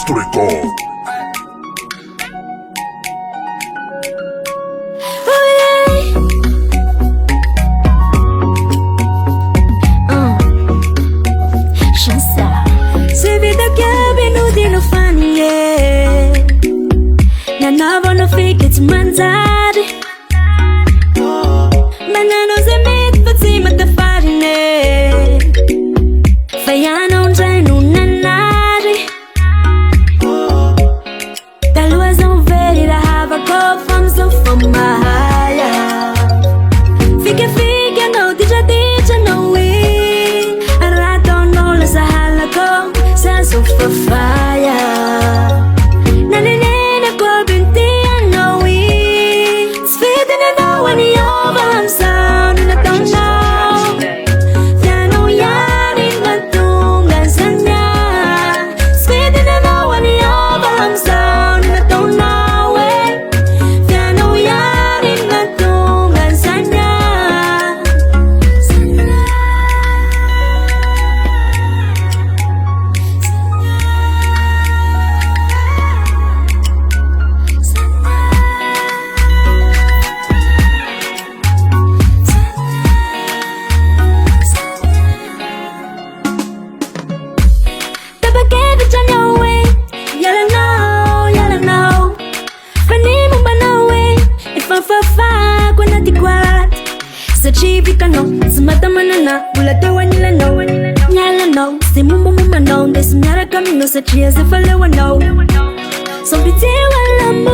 to record. Se vita che venuti non fanno non avevano figli di mangiare, ma non si mette si mette a fare fai non c'è non andare da lui sono veri da hava go from so from my figa no dice no we I don't know la sahala go sense of fire. Sa chivika no, sa mata manana, bulate wanila no, nyala no, si mumba no, desi nyara kami no, sa chia se fale wa no, so biti wala